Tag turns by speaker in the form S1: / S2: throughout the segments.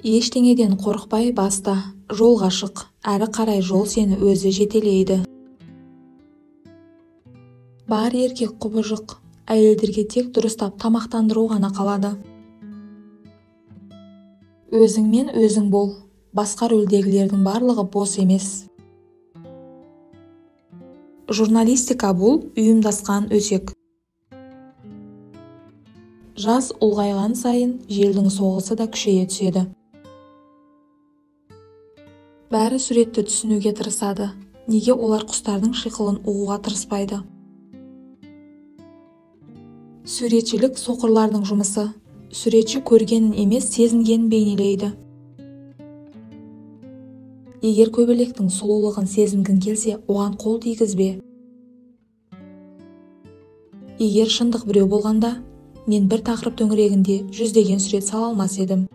S1: Ештеңеден қорықпай баста, жолға шық, әрі қарай жол сені өзі жетелейді. Бар еркек құбыжық, әйелдерге тек дұрыстап тамақтандыру ғана қалады. Өзіңмен өзің бол, басқа рөлдегілердің барлығы бос емес. Журналистика бұл ұйымдасқан өсек. Жас ұлғайған сайын желдің соғысы да күшейе түседі. Бәрі суретті түсінуге тырысады. Неге олар құстардың шиқылын ұғуға тырыспайды? Суретшілік соқырлардың жұмысы. Суретші көргенін емес, сезінгенін бейнелейді. Егер көбелектің сұлулығын сезінгің келсе, оған қол тигізбе. Егер шындық біреу болғанда, мен бір тақырып төңірегінде жүздеген сурет сала алмас едім.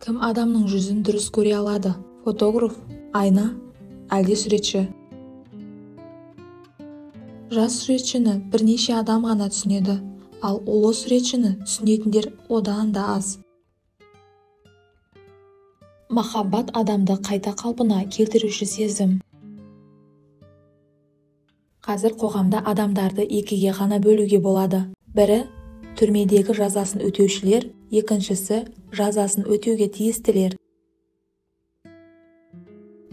S1: Кім адамның жүзін дұрыс көре алады? Фотограф, айна, әлде суретші? Жас суретшіні бірнеше адам ғана түсінеді, ал ұлы суретшіні түсінетіндер одан да аз. Махаббат адамды қайта қалпына келтіруші сезім. Қазір қоғамда адамдарды екіге ғана бөлуге болады. Бірі түрмедегі жазасын өтеушілер, екіншісі жазасын өтеуге тиістілер.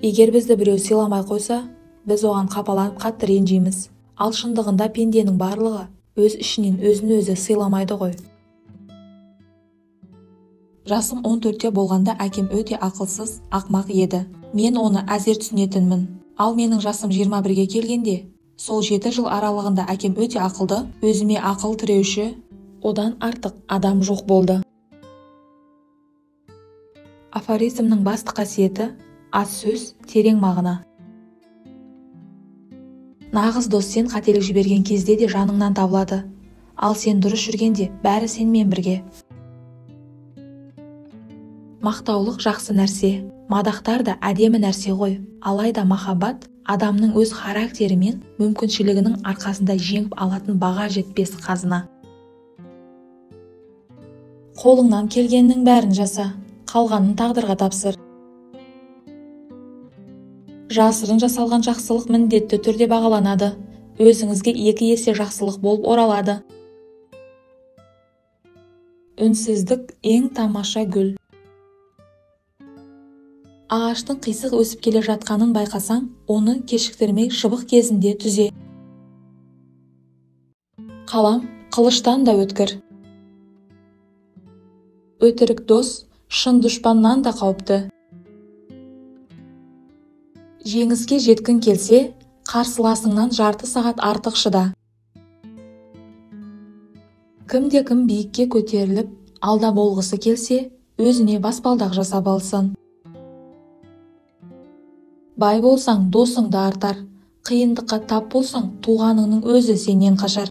S1: Егер бізді біреу сыйламай қойса, біз оған қапаланып қатты ренжиміз. Ал шындығында пенденің барлығы өз ішінен өзін өзі сыйламайды ғой. Жасым 14-те болғанда әкем өте ақылсыз, ақмақ еді. Мен оны әзер түсінетінмін. Ал менің жасым 21-ге келгенде, сол 7 жыл аралығында әкем өте ақылды, өзіме ақыл тіреуші, одан артық адам жоқ болды. Афоризмнің басты қасиеті аз сөз, терең мағына. Нағыз дос сен қателік жіберген кезде де жаныңнан табылады. Ал сен дұрыс жүргенде бәрі сенмен бірге. Мақтаулық жақсы нәрсе, мадақтар да әдемі нәрсе ғой. Алайда махаббат адамның өз характері мен мүмкіншілігінің арқасында жеңіп алатын баға жетпес қазына. Қолыңнан келгеннің бәрін жаса, қалғанын тағдырға тапсыр. Жасырын жасалған жақсылық міндетті түрде бағаланады. Өзіңізге 2 есе жақсылық болып оралады. Үнсіздік ең тамаша гүл. Ағаштың қисық өсіп келе жатқанын байқасаң, оны кешіктірмей шыбық кезінде түзе. Қалам қылыштан да өткір. Өтірік дос шын дұшпаннан да қауіпті. Жеңіске жеткін келсе, қарсыласыңнан жарты сағат артық шыда. Кімде-кім биікке көтеріліп, алда болғысы келсе, өзіне баспалдақ жасап алсын. Бай болсаң, досың да артар. Қиындыққа тап болсаң, туғаныңның өзі сенен қашар.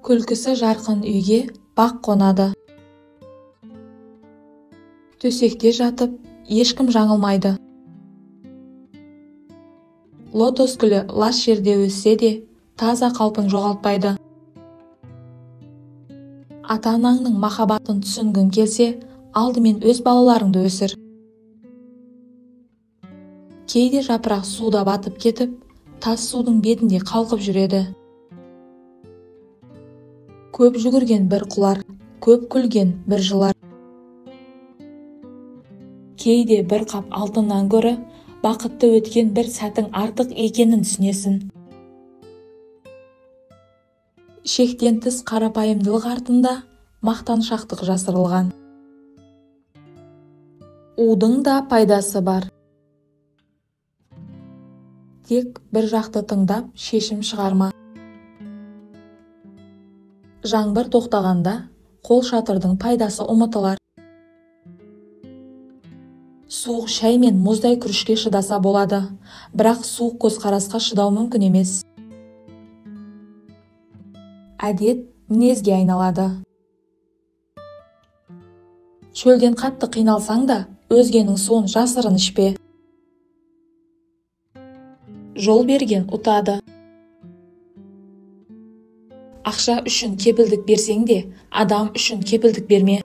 S1: Күлкісі жарқын үйге бақ қонады. Төсекте жатып, ешкім жаңылмайды. Лотос гүлі лас жерде өссе де, таза қалпын жоғалтпайды. Ата-анаңның махаббатын түсінгің келсе, алдымен өз балаларыңды өсір. Кейде жапырақ суда батып кетіп, тас судың бетінде қалқып жүреді. Көп жүгірген бір құлар, көп күлген бір жылар. Кейде бір қап алтыннан көрі, бақытты өткен бір сәтің артық екенін түсінесің. Шектен тыс қарапайымдылық артында мақтаншақтық жасырылған. Удың да пайдасы бар. Тек бір жақты тыңдап, шешім шығарма. Жаңбыр тоқтағанда қол шатырдың пайдасы ұмытылар. Суық шай мен мұздай күрішке шыдаса болады, бірақ суық көзқарасқа шыдау мүмкін емес. Әдет мінезге айналады. Шөлден қатты қиналсаң да, өзгенің суын жасырын ішпе. Жол берген ұтады. Ақша үшін кепілдік берсең де, адам үшін кепілдік берме.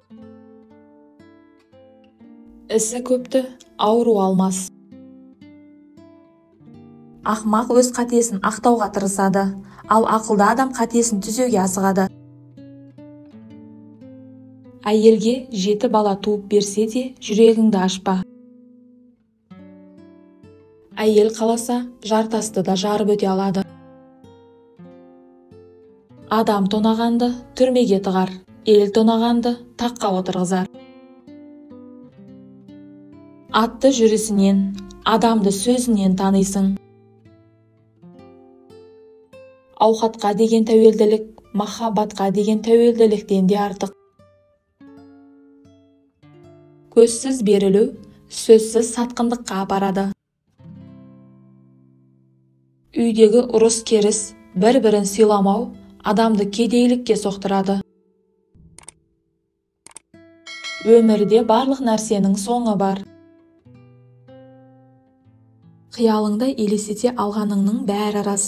S1: Ісі көпті ауру алмас. Ақмақ өз қатесін ақтауға тырысады, ал ақылды адам қатесін түзеуге асығады. Әйелге 7 бала туып берсе де, жүрегіңді ашпа. Әйел қаласа, жартасты да жарып өте алады. Адам тонағанды түрмеге тығар, ел тонағанды таққа отырғызар. Атты жүрісінен, адамды сөзінен танисың. Ауқатқа деген тәуелділік, махаббатқа деген тәуелділіктен де артық. Көзсіз берілу, сөзсіз сатқындыққа апарады. Үйдегі ұрыс керіс, бір-бірін сыйламау, адамды кедейлікке соқтырады. Өмірде барлық нәрсенің соңы бар. Қиялыңды елестете алғаныңның бәрі рас.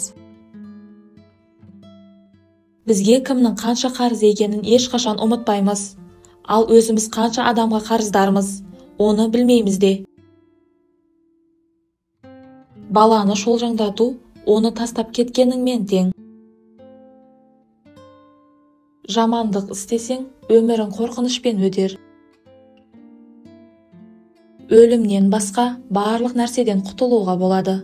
S1: Бізге кімнің қанша қарыз екенін ешқашан ұмытпаймыз, ал өзіміз қанша адамға қарыздармыз, оны білмейміз де. Баланы шолжаңдату, оны тастап кеткеніңмен тең. Жамандық істесең, өмірің қорқынышпен өтер. Өлімнен басқа барлық нәрседен құтылуға болады.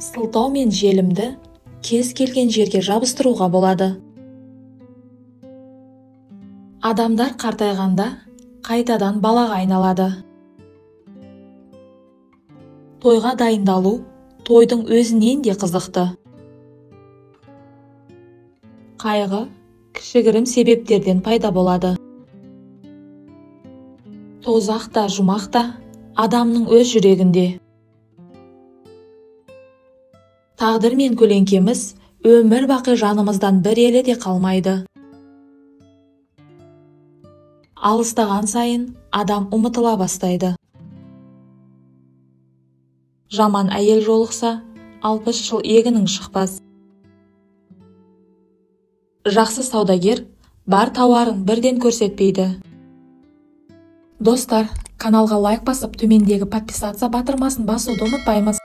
S1: Сылтау мен желімді кез келген жерге жабыстыруға болады. Адамдар қартайғанда қайтадан балаға айналады. Тойға дайындалу тойдың өзінен де қызықты. Қайғы кішігірім себептерден пайда болады. Тозақ та жұмақ та адамның өз жүрегінде. Тағдыр мен көлеңкеміз өмір бақи жанымыздан бір елі де қалмайды. Алыстаған сайын адам ұмытыла бастайды. Жаман әйел жолықса, 60 жыл егінің шықпас. Жақсы саудагер бар тауарын бірден көрсетпейді. Достар, каналға лайк басып, төмендегі подписаться батырмасын басуды ұмытпаймыз.